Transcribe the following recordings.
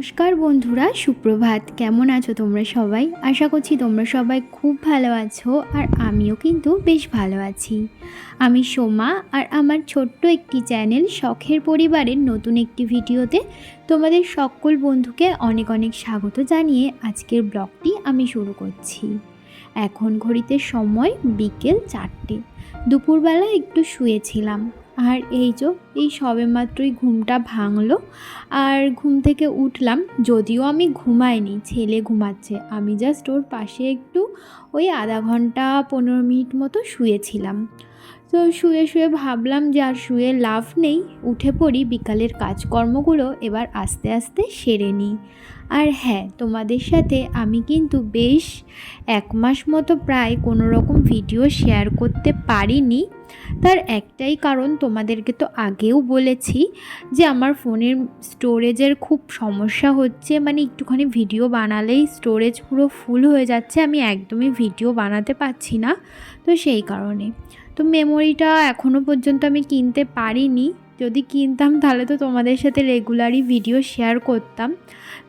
নমস্কার বন্ধুরা, সুপ্রভাত। কেমন আছো তোমরা সবাই? আশা করছি তোমরা সবাই খুব ভালো আছো, আর আমিও কিন্তু বেশ ভালো আছি। আমি সোমা, আর আমার ছোট্ট একটি চ্যানেল শখের পরিবারের নতুন একটি ভিডিওতে তোমাদের সকল বন্ধুকে অনেক অনেক স্বাগত জানিয়ে আজকের ব্লগটি আমি শুরু করছি। এখন ঘড়িতে সময় বিকেল 4টে। দুপুরবেলা একটু শুয়েছিলাম, আর এই সবেমাত্রই ঘুমটা ভাঙলো। আর ঘুম থেকে উঠলাম, যদিও আমি ঘুমাইনি, ছেলে ঘুমাচ্ছে। আমি জাস্ট ওর পাশে একটু ওই আধা ঘন্টা 15 মিনিট মতো শুয়েছিলাম। তো শুয়ে শুয়ে ভাবলাম যে আর শুয়ে লাভ নেই, উঠে পড়ি, বিকালের কাজকর্মগুলো এবার আস্তে আস্তে সেরে নিই। আর হ্যাঁ, তোমাদের সাথে আমি কিন্তু বেশ 1 মাস মতো প্রায় কোনো রকম ভিডিও শেয়ার করতে পারিনি। তার একটাই কারণ, তোমাদেরকে তো আগেও বলেছি যে আমার ফোনের স্টোরেজের খুব সমস্যা হচ্ছে। মানে একটুখানি ভিডিও বানালেই স্টোরেজ পুরো ফুল হয়ে যাচ্ছে, আমি একদমই ভিডিও বানাতে পারছি না। তো সেই কারণে তো মেমোরিটা এখনও পর্যন্ত আমি কিনতে পারিনি। যদি কিনতাম তাহলে তো তোমাদের সাথে রেগুলারই ভিডিও শেয়ার করতাম।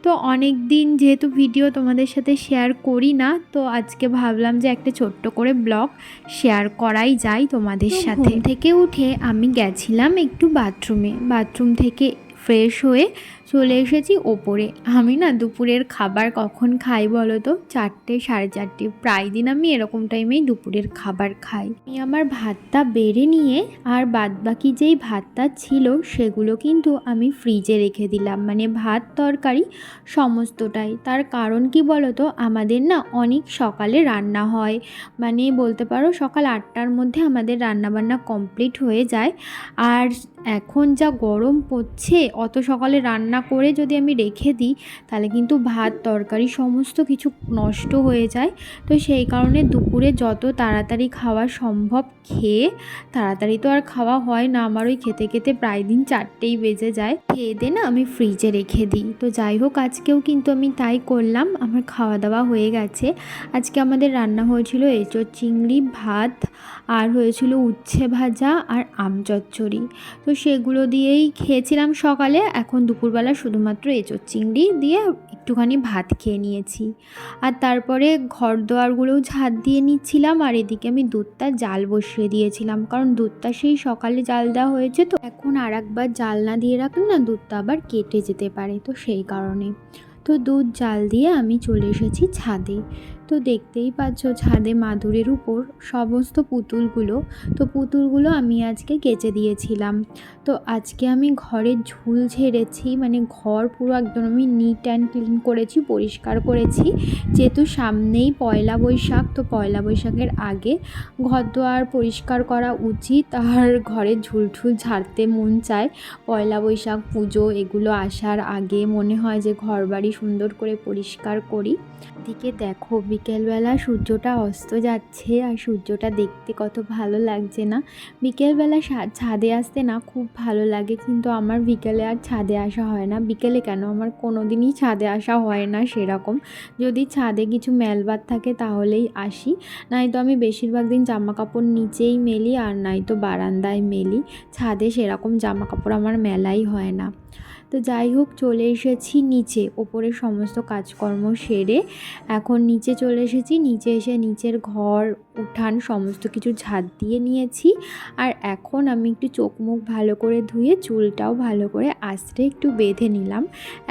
তো অনেক দিন যেহেতু ভিডিও তোমাদের সাথে শেয়ার করি না, তো আজকে ভাবলাম যে একটা ছোট্ট করে ব্লগ শেয়ার করাই যায় তোমাদের সাথে। ঘুম থেকে উঠে আমি গেছিলাম একটু বাথরুম থেকে ফ্রেশ হয়ে চলে এসেছি ওপরে। আমি না দুপুরের খাবার কখন খাই বলো তো? 4টে, 4:30। প্রায় দিন আমি এরকম টাইমেই দুপুরের খাবার খাই। আমি আমার ভাতটা বেড়ে নিয়ে আর বাদবাকি যেই ভাতটা ছিল সেগুলো কিন্তু আমি ফ্রিজে রেখে দিলাম, মানে ভাত তরকারি সমস্তটাই। তার কারণ কি বলো তো, আমাদের না অনেক সকালে রান্না হয়, মানে বলতে পারো সকাল 8টার মধ্যে আমাদের রান্নাবান্না কমপ্লিট হয়ে যায়। আর এখন যা গরম পড়ছে, অত সকালে রান্না করে যদি আমি রেখে দিই তাহলে কিন্তু ভাত তরকারি সমস্ত কিছু নষ্ট হয়ে যায়। তো সেই কারণে দুপুরে যত তাড়াতাড়ি খাওয়া সম্ভব খেয়ে, তাড়াতাড়ি তো আর খাওয়া হয় না আমার, ওই খেতে খেতে প্রায় দিন 4টেই বেজে যায়, খেয়ে দিয়ে না আমি ফ্রিজে রেখে দিই। তো যাই হোক, আজকেও কিন্তু আমি তাই করলাম। আমার খাওয়া দাওয়া হয়ে গেছে। আজকে আমাদের রান্না হয়েছিল এঁচোড় চিংড়ি, ভাত, আর হয়েছিল উচ্ছে ভাজা আর আম চচ্চড়ি। তো সেগুলো দিয়েই খেয়েছিলাম সকালে। এখন দুপুরবেলা শুধুমাত্র এঁচোড় চিংড়ি দিয়ে একটুখানি ভাত খেয়ে নিয়েছি। আর তারপরে ঘর দোয়ারগুলোও ঝাঁট দিয়ে নিচ্ছিলাম, আর এদিকে আমি দুধটা জাল বসিয়ে দিয়েছিলাম, কারণ দুধটা সেই সকালে জাল দেওয়া হয়েছে, তো এখন আর একবার জাল না দিয়ে রাখলে না দুধটা আবার কেটে যেতে পারে, তো সেই কারণে। তো দুধ জাল দিয়ে আমি চলে এসেছি ছাদে। তো দেখতেই পাচ্ছ ছাদে মাদুরের উপর সমস্ত পুতুলগুলো আমি আজকে কেচে দিয়েছিলাম। তো আজকে আমি ঘরের ঝুল ঝেড়েছি, মানে ঘর পুরো একদম আমি নিট অ্যান্ড ক্লিন করেছি, পরিষ্কার করেছি। যেহেতু সামনেই পয়লা বৈশাখ, তো পয়লা বৈশাখের আগে ঘর দোয়ার পরিষ্কার করা উচিত, আর ঘরের ঝুল ঝাড়তে মন চায়। পয়লা বৈশাখ পুজো এগুলো আসার আগে মনে হয় যে ঘর বাড়ি সুন্দর করে পরিষ্কার করি। এদিকে দেখো বিকেলবেলা সূর্যটা অস্ত যাচ্ছে, আর সূর্যটা দেখতে কত ভালো লাগছে না? বিকেলবেলা ছাদে আসতে না খুব ভালো লাগে, কিন্তু আমার বিকেলে আর ছাদে আসা হয় না। বিকেলে কেন, আমার কোনো দিনই ছাদে আসা হয় না সেরকম। যদি ছাদে কিছু মেলবার থাকে তাহলেই আসি, নয়তো আমি বেশিরভাগ দিন জামা কাপড় নিচেই মেলি, আর নয়তো বারান্দায় মেলি। ছাদে সেরকম জামা কাপড় আমার মেলাই হয় না। তো যাই হোক, চলে এসেছি নিচে, ওপরে সমস্ত কাজকর্ম সেরে এখন নিচে চলে এসেছি। নিচে এসে নিচের ঘর উঠান সমস্ত কিছু ঝাঁট দিয়ে নিয়েছি। আর এখন আমি একটু চোখ মুখ ভালো করে ধুয়ে চুলটাও ভালো করে আঁচড়ে একটু বেঁধে নিলাম।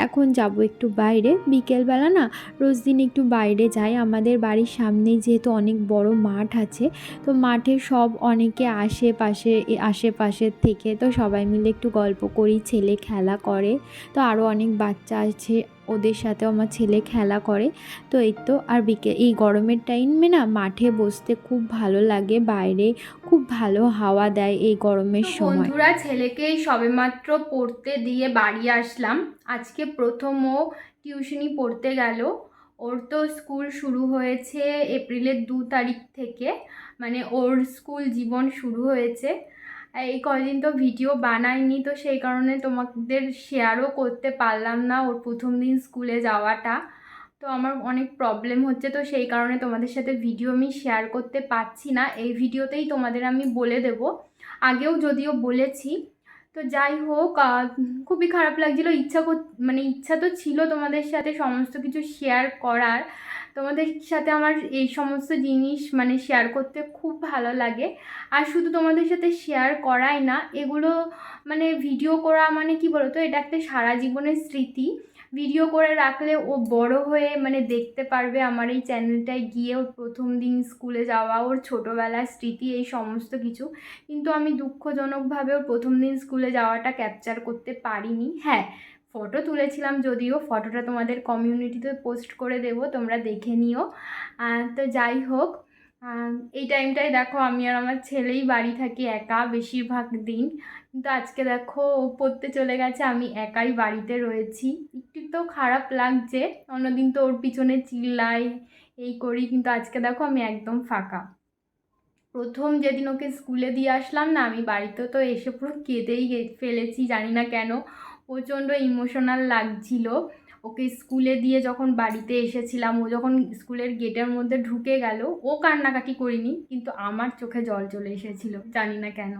এখন যাব একটু বাইরে। বিকেলবেলা না রোজ দিন একটু বাইরে যাই, আমাদের বাড়ির সামনেই যেহেতু অনেক বড় মাঠ আছে, তো মাঠে সব অনেকে আশেপাশের থেকে, তো সবাই মিলে একটু গল্প করি, ছেলে খেলা করে। তো আরও অনেক বাচ্চা আছে, ওদের সাথেও আমার ছেলে খেলা করে। তো আর এই গরমের টাইমে না মাঠে বসতে খুব ভালো লাগে, বাইরে খুব ভালো হাওয়া দেয় এই গরমের সময়। বন্ধুরা, ছেলেকে সবেমাত্র পড়তে দিয়ে বাড়ি আসলাম। আজকে প্রথম ও টিউশনি পড়তে গেল। ওর তো স্কুল শুরু হয়েছে এপ্রিলের 2 তারিখ থেকে, মানে ওর স্কুল জীবন শুরু হয়েছে। এই কদিন তো ভিডিও বানাইনি, তো সেই কারণে তোমাদের শেয়ারও করতে পারলাম না ওর প্রথম দিন স্কুলে যাওয়াটা। তো আমার অনেক প্রবলেম হচ্ছে, তো সেই কারণে তোমাদের সাথে ভিডিও আমি শেয়ার করতে পারছি না। এই ভিডিওতেই তোমাদের আমি বলে দেব, আগেও যদিও বলেছি। তো যাই হোক, খুবই খারাপ লাগছিলো। ইচ্ছা তো ছিল তোমাদের সাথে সমস্ত কিছু শেয়ার করার। তোমাদের সাথে আমার এই সমস্ত জিনিস শেয়ার করতে খুব ভালো লাগে। আর শুধু তোমাদের সাথে শেয়ার করাই না, এগুলো ভিডিও করা কি বলো তো, এটা একটা সারা জীবনের স্মৃতি। ভিডিও করে রাখলে ও বড় হয়ে দেখতে পারবে আমার এই চ্যানেলটায় গিয়ে ওর প্রথম দিন স্কুলে যাওয়া, ওর ছোটোবেলার স্মৃতি, এই সমস্ত কিছু। কিন্তু আমি দুঃখজনকভাবে ওর প্রথম দিন স্কুলে যাওয়াটা ক্যাপচার করতে পারিনি। হ্যাঁ, ফটো তুলেছিলাম, যদিও ফটোটা তোমাদের কমিউনিটিতে পোস্ট করে দেব, তোমরা দেখে নিও। তো যাই হোক, এই টাইমটায় দেখো আমি আর আমার ছেলেই বাড়ি থাকি একা বেশিরভাগ দিন। কিন্তু আজকে দেখো ও পড়তে চলে গেছে, আমি একাই বাড়িতে রয়েছি। একটু তো খারাপ লাগছে, অন্যদিন তো ওর পিছনে চিল্লাই এই করি, কিন্তু আজকে দেখো আমি একদম ফাঁকা। প্রথম যেদিন ওকে স্কুলে দিয়ে আসলাম না, আমি বাড়িতে তো এসে পুরো কেঁদেই ফেলেছি, জানি না কেন, প্রচণ্ড ইমোশনাল লাগছিল। ওকে স্কুলে দিয়ে যখন বাড়িতে এসেছিলাম, ও যখন স্কুলের গেটের মধ্যে ঢুকে গেল, ও কান্নাকাটি করিনি, কিন্তু আমার চোখে জল চলে এসেছিলো, জানি না কেন,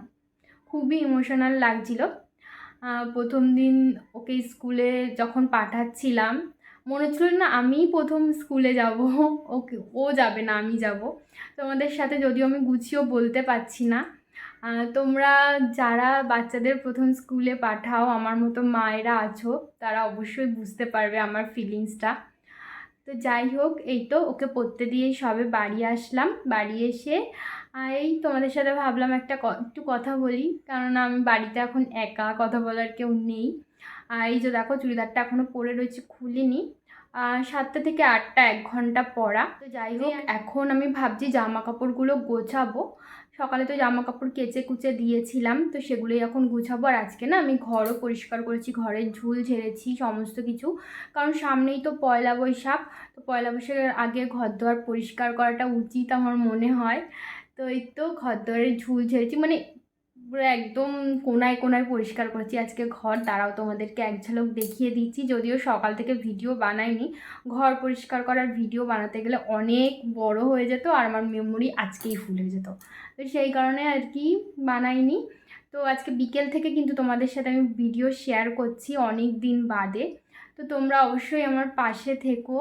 খুবই ইমোশনাল লাগছিল। প্রথম দিন ওকে স্কুলে যখন পাঠাচ্ছিলাম, মনে হচ্ছিল না আমিই প্রথম স্কুলে যাব, ওকে ও যাবে না, আমি যাব। তোমাদের সাথে যদিও আমি গুছিয়েও বলতে পারছি না। তোমরা যারা বাচ্চাদের প্রথম স্কুলে পাঠাও, আমার মতো মায়েরা আছো, তারা অবশ্যই বুঝতে পারবে আমার ফিলিংসটা। তো যাই হোক, এই তো ওকে পড়তে দিয়েই সবে বাড়ি আসলাম। বাড়ি এসে এই তোমাদের সাথে ভাবলাম একটু কথা বলি, কারণ আমি বাড়িতে এখন একা, কথা বলার কেউ নেই। আর এই যে দেখো চুড়িদারটা এখনও পরে রয়েছে, খুলিনি। 7টা থেকে 8টা 1 ঘন্টা পরা। তো যাই হোক, এখন আমি ভাবছি জামা কাপড়গুলো গোছাবো। সকালে তো জামা কাপড় কেচে কুচে দিয়েছিলাম, তো সেগুলোই এখন গুছাবো। আর আজকে না আমি ঘরও পরিষ্কার করেছি, ঘরের ঝুল ঝেড়েছি সমস্ত কিছু, কারণ সামনেই তো পয়লা বৈশাখ। তো পয়লা বৈশাখের আগে ঘর দুয়ার পরিষ্কার করাটা উচিত আমার মনে হয়। তো এই তো ঘর দুয়ারের ঝুল ঝেড়েছি, পুরো একদম কোনায় কোনায় পরিষ্কার করেছি আজকে ঘর। দাঁড়াও তোমাদেরকে এক ঝলক দেখিয়ে দিচ্ছি, যদিও সকাল থেকে ভিডিও বানাইনি। ঘর পরিষ্কার করার ভিডিও বানাতে গেলে অনেক বড় হয়ে যেত, আর আমার মেমোরি আজকেই ফুল হয়ে যেত, তো সেই কারণে আর কি বানাইনি। তো আজকে বিকেল থেকে কিন্তু তোমাদের সাথে আমি ভিডিও শেয়ার করছি অনেক দিন বাদে। তো তোমরা অবশ্যই আমার পাশে থেকো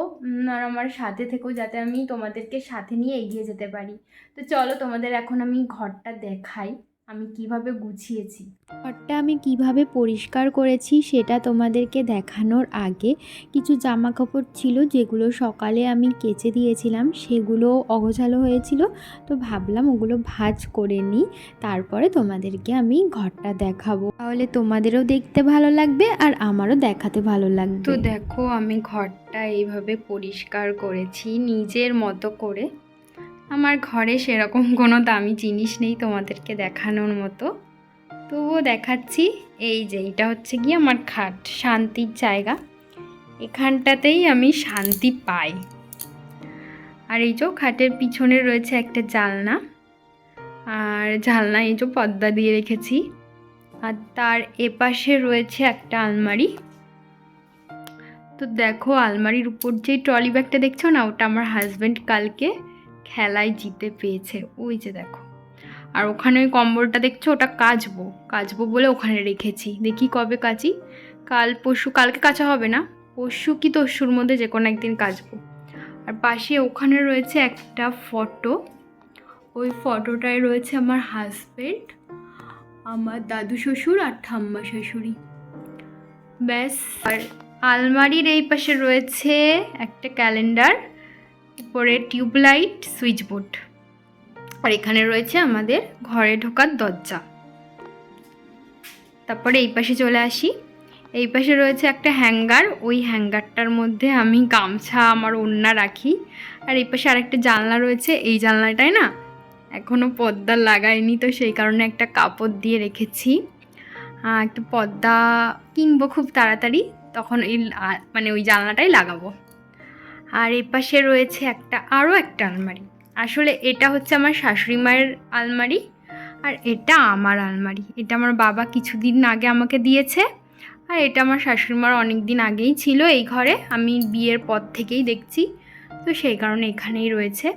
আর আমার সাথে থেকো, যাতে আমি তোমাদেরকে সাথে নিয়ে এগিয়ে যেতে পারি। তো চলো তোমাদের এখন আমি ঘরটা দেখাই আমি কিভাবে গুছিয়েছি। ঘরটা আমি কিভাবে পরিষ্কার করেছি সেটা তোমাদেরকে দেখানোর আগে কিছু জামা কাপড় ছিল যেগুলো সকালে আমি কেচে দিয়েছিলাম, সেগুলো অগোছালো হয়েছিল। তো ভাবলাম ওগুলো ভাঁজ করে নিই, তারপরে তোমাদেরকে আমি ঘরটা দেখাবো, তাহলে তোমাদেরও দেখতে ভালো লাগবে আর আমারও দেখাতে ভালো লাগবে। তো দেখো আমি ঘরটা এইভাবে পরিষ্কার করেছি নিজের মতো করে। আমার ঘরে সেরকম কোনো দামি জিনিস নেই তোমাদেরকে দেখানোর মতো, তবুও দেখাচ্ছি। এই যে এটা হচ্ছে গিয়ে আমার খাট, শান্তির জায়গা, এখানটাতেই আমি শান্তি পাই। আর এই যে খাটের পিছনে রয়েছে একটা জানলা, আর জানলা এই যে পর্দা দিয়ে রেখেছি। আর তার এপাশে রয়েছে একটা আলমারি। তো দেখো আলমারির উপর যে ট্রলি ব্যাগটা দেখছো না, ওটা আমার হাজব্যান্ড কালকে খেলায় জিতে পেয়েছে, ওই যে দেখো। আর ওখানে ওই কম্বলটা দেখছো, ওটা কাচবো বলে ওখানে রেখেছি, দেখি কবে কাচি। কাল পরশু, কালকে কাচা হবে না, পরশু কি তরশুর মধ্যে যে কোনো একদিন কাচবো। আর পাশে ওখানে রয়েছে একটা ফটো, ওই ফটোটায় রয়েছে আমার হাজব্যান্ড, আমার দাদু শ্বশুর আর ঠাম্মা শাশুড়ি, ব্যাস। আর আলমারির এই পাশে রয়েছে একটা ক্যালেন্ডার, উপরে টিউবলাইট, সুইচ বোর্ড। আর এখানে রয়েছে আমাদের ঘরে ঢোকার দরজা। তারপরে এই পাশে চলে আসি, এই পাশে রয়েছে একটা হ্যাঙ্গার, ওই হ্যাঙ্গারটার মধ্যে আমি গামছা আমার ওড়না রাখি। আর এই পাশে আরেকটা জানলা রয়েছে, এই জানলাটায় না এখনও পর্দা লাগাইনি, তো সেই কারণে একটা কাপড় দিয়ে রেখেছি। একটা পর্দা কিনবো খুব তাড়াতাড়ি, তখন ওই জানলাটাই লাগাবো। আর এই পাশে রয়েছে আরও একটা আলমারি, আসলে এটা হচ্ছে আমার শাশুড়ি মায়ের আলমারি, আর এটা আমার আলমারি। এটা আমার বাবা কিছুদিন আগে আমাকে দিয়েছে, আর এটা আমার শাশুড়ি মার অনেক দিন আগেই ছিল এই ঘরে, আমি বিয়ের পর থেকেই দেখছি, তো সেই কারণে এখানেই রয়েছে।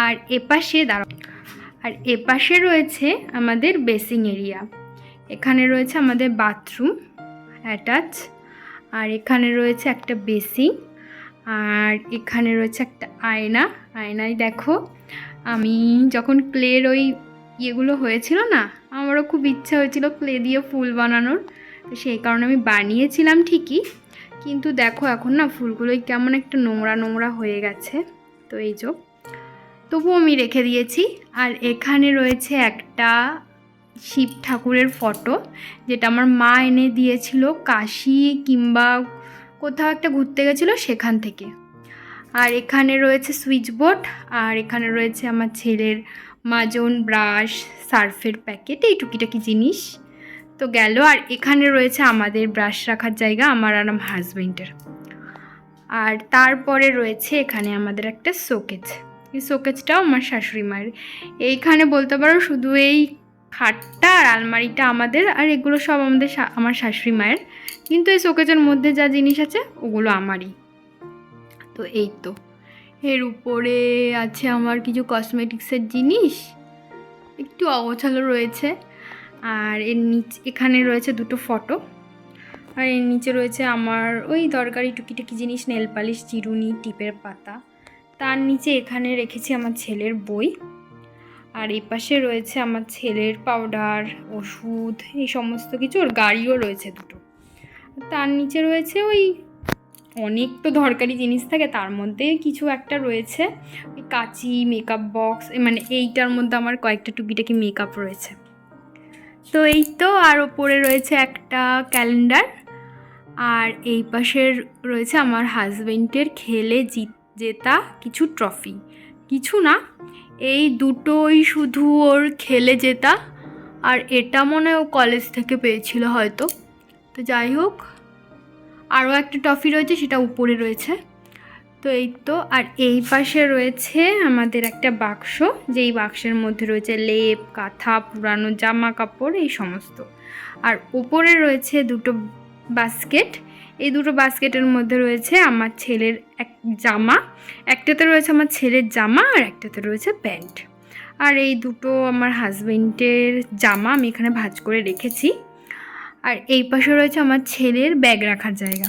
আর এপাশে রয়েছে আমাদের বেসিং এরিয়া। এখানে রয়েছে আমাদের বাথরুম অ্যাটাচ, আর এখানে রয়েছে একটা বেসিন, আর এখানে রয়েছে একটা আয়না। আয়নায় দেখো, আমি যখন ক্লের ওই ইয়েগুলো হয়েছিল না, আমারও খুব ইচ্ছা হয়েছিল ক্লে দিয়ে ফুল বানানোর, তো সেই কারণে আমি বানিয়েছিলাম ঠিকই, কিন্তু দেখো এখন না ফুলগুলোই কেমন একটা নোংরা নোংরা হয়ে গেছে। তো এই যে, তবুও আমি রেখে দিয়েছি। আর এখানে রয়েছে একটা শিব ঠাকুরের ফটো, যেটা আমার মা এনে দিয়েছিল কাশি কিংবা কোথাও একটা ঘুরতে গেছিলো সেখান থেকে। আর এখানে রয়েছে সুইচ বোর্ড, আর এখানে রয়েছে আমার ছেলের মাজন, ব্রাশ, সার্ফের প্যাকেট, এই টুকিটাকি জিনিস তো গেল। আর এখানে রয়েছে আমাদের ব্রাশ রাখার জায়গা, আমার আর আমার হাজবেন্ডের। আর তারপরে রয়েছে এখানে আমাদের একটা শোকেজ। এই শোকেজটাও আমার শাশুড়ি মায়ের। এইখানে বলতে পারো শুধু এই খাটটা আর আলমারিটা আমাদের, আর এগুলো সব আমাদের আমার শাশুড়ি মায়ের, কিন্তু এই শোকেজের মধ্যে যা জিনিস আছে ওগুলো আমারই। তো এই তো, এর উপরে আছে আমার কিছু কসমেটিক্সের জিনিস, একটু অগোছালো রয়েছে। আর এর নিচে এখানে রয়েছে দুটো ফটো, আর এর নিচে রয়েছে আমার ওই দরকারি টুকিটাকি জিনিস, নেল পালিশ, চিরুনি, টিপের পাতা। তার নিচে এখানে রেখেছি আমার ছেলের বই, আর এই পাশে রয়েছে আমার ছেলের পাউডার, ওষুধ, এই সমস্ত কিছু। ওর গাড়িও রয়েছে দুটো। তার নিচে রয়েছে ওই অনেক তো দরকারি জিনিস থাকে, তার মধ্যে কিছু একটা রয়েছে ওই কাঁচি, মেকআপ বক্স, মানে এইটার মধ্যে আমার কয়েকটা টুকিটাকি মেকআপ রয়েছে। তো এই তো, আর ওপরে রয়েছে একটা ক্যালেন্ডার, আর এই পাশের রয়েছে আমার হাজবেন্ডের খেলে জেতা কিছু ট্রফি। কিছু না, এই দুটোই শুধু ওর খেলে জেতা, আর এটা মনে হয় ও কলেজ থেকে পেয়েছিল হয়তো। তো যাই হোক, আরও একটা ট্রফি রয়েছে, সেটা উপরে রয়েছে। তো এই তো, আর এই পাশে রয়েছে আমাদের একটা বাক্স, যেই বাক্সের মধ্যে রয়েছে লেপ, কাঁথা, পুরানো জামা কাপড়, এই সমস্ত। আর উপরে রয়েছে দুটো বাস্কেট। এই দুটো বাস্কেটের মধ্যে রয়েছে আমার ছেলের এক জামা, একটাতে রয়েছে আমার ছেলের জামা, আর একটাতে রয়েছে প্যান্ট। আর এই দুটো আমার হাজবেন্ডের জামা আমি এখানে ভাঁজ করে রেখেছি। আর এই পাশে রয়েছে আমার ছেলের ব্যাগ রাখার জায়গা,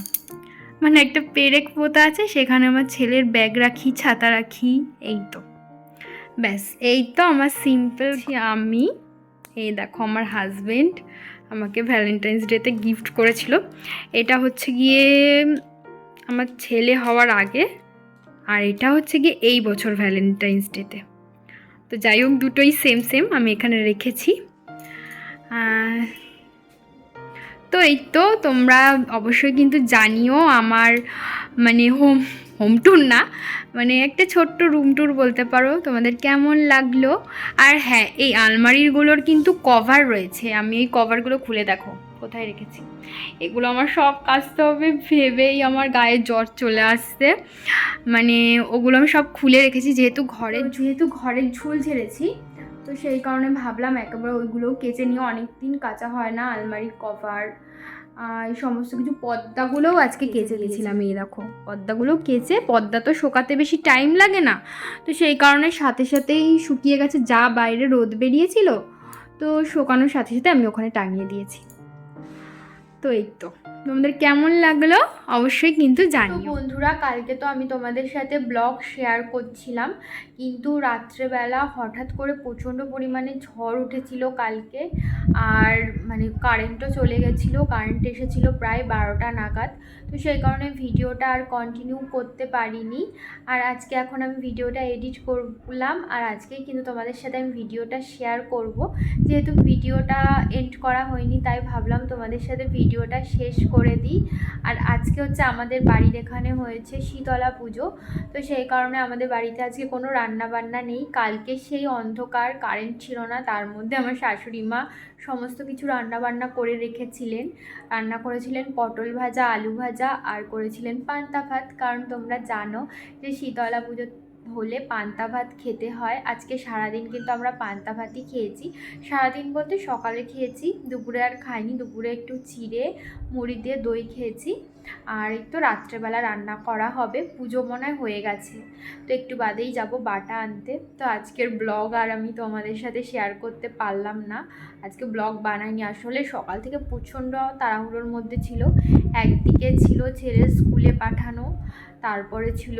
মানে একটা পেরেক পোতা আছে, সেখানে আমার ছেলের ব্যাগ রাখি, ছাতা রাখি। এই তো ব্যাস, এই তো আমার সিম্পল আমি। এই দেখো, আমার হাজবেন্ড আমাকে ভ্যালেন্টাইন্স ডেতে গিফট করেছিল। এটা হচ্ছে গিয়ে আমার ছেলে হওয়ার আগে, আর এটা হচ্ছে গিয়ে এই বছর ভ্যালেন্টাইন্স ডেতে। তো যাই হোক, দুটোই সেম সেম আমি এখানে রেখেছি। তো এই তো, তোমরা অবশ্যই কিন্তু জানিও আমার মানে হোম ট্যুর না, মানে একটা ছোট্ট রুম ট্যুর বলতে পারো, তোমাদের কেমন লাগলো। আর হ্যাঁ, এই আলমারিগুলোর কিন্তু কভার রয়েছে, আমি এই কভারগুলো খুলে দেখো কোথায় রেখেছি। এগুলো আমার সব কাচতে হবে ভেবেই আমার গায়ে জ্বর চলে আসছে, মানে ওগুলো আমি সব খুলে রেখেছি, যেহেতু ঘরের ঝুল ঝেড়েছি, তো সেই কারণে ভাবলাম একেবারে ওইগুলোও কেচে নিয়ে, অনেক দিন কাচা হয় না আলমারির কভার, এই সমস্ত কিছু। পর্দাগুলোও আজকে কেচে গেছিলাম, এই দেখো পর্দাগুলো কেচে, পর্দা তো শোকাতে বেশি টাইম লাগে না, তো সেই কারণে সাথে সাথেই শুকিয়ে গেছে, যা বাইরে রোদ বেরিয়েছিল, তো শোকানোর সাথে সাথে আমি ওখানে টাঙিয়ে দিয়েছি। তো এই তো, তোমাদের কেমন লাগলো অবশ্যই কিন্তু জানিও। বন্ধুরা, কালকে তো আমি তোমাদের সাথে ব্লগ শেয়ার করছিলাম, কিন্তু রাত্রেবেলা হঠাৎ করে প্রচণ্ড পরিমাণে ঝড় উঠেছিল কালকে, আর মানে কারেন্টও চলে গেছিলো, কারেন্ট এসেছিলো প্রায় 12টা নাগাদ, তো সেই কারণে ভিডিওটা আর কন্টিনিউ করতে পারিনি। আর আজকে এখন আমি ভিডিওটা এডিট করলাম, আর আজকেই কিন্তু তোমাদের সাথে আমি ভিডিওটা শেয়ার করব। যেহেতু ভিডিওটা এন্ড করা হয়নি, তাই ভাবলাম তোমাদের সাথে ভিডিওটা শেষ করে দিই। আর আজকে হচ্ছে আমাদের বাড়ির এখানে হয়েছে শীতলা পুজো, তো সেই কারণে আমাদের বাড়িতে আজকে কোনো রান্না বান্না নেই। কালকে সেই অন্ধকার, কারেন্ট ছিল না, তার মধ্যে আমার শাশুড়ি মা সমস্ত কিছু রান্না বান্না করে রেখেছিলেন। রান্না করেছিলেন পটল ভাজা, আলু ভাজা, আর করেছিলেন পান্তা ভাত, কারণ তোমরা জানো যে শীতলা পুজো হলে পান্তা ভাত খেতে হয়। আজকে সারাদিন কিন্তু আমরা পান্তা ভাতই খেয়েছি, সারাদিন বলতে সকালে খেয়েছি, দুপুরে আর খাইনি, দুপুরে একটু চিড়ে মুড়ি দিয়ে দই খেয়েছি। আর এই তো রাত্রেবেলা রান্না করা হবে, পুজো মনে হয় হয়ে গেছে, তো একটু বাদেই যাব বাটা আনতে। তো আজকের ব্লগ আর আমি তোমাদের সাথে শেয়ার করতে পারলাম না, আজকে ব্লগ বানাইনি, আসলে সকাল থেকে প্রচণ্ড তাড়াহুড়োর মধ্যে ছিল। একদিকে ছিল ছেলের স্কুলে পাঠানো, তারপরে ছিল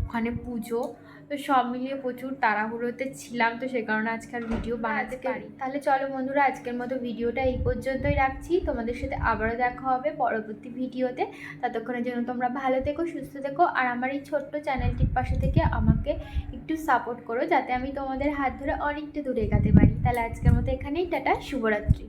ওখানে পুজো, তো সব মিলিয়ে প্রচুর তাড়াহুড়োতে ছিলাম, তো সে কারণে আজকে আর ভিডিও বানাতে পারি। তাহলে চলো বন্ধুরা, আজকের মতো ভিডিওটা এই পর্যন্তই রাখছি, তোমাদের সাথে আবারও দেখা হবে পরবর্তী ভিডিওতে। ততক্ষণের জন্য তোমরা ভালো থেকো, সুস্থ থেকো, আর আমার এই ছোট্ট চ্যানেলটির পাশে থেকে আমাকে একটু সাপোর্ট করো, যাতে আমি তোমাদের হাত ধরে অনেকটা দূরে এগাতে পারি। তাহলে আজকের মতো এখানেই টাটা, শুভরাত্রি।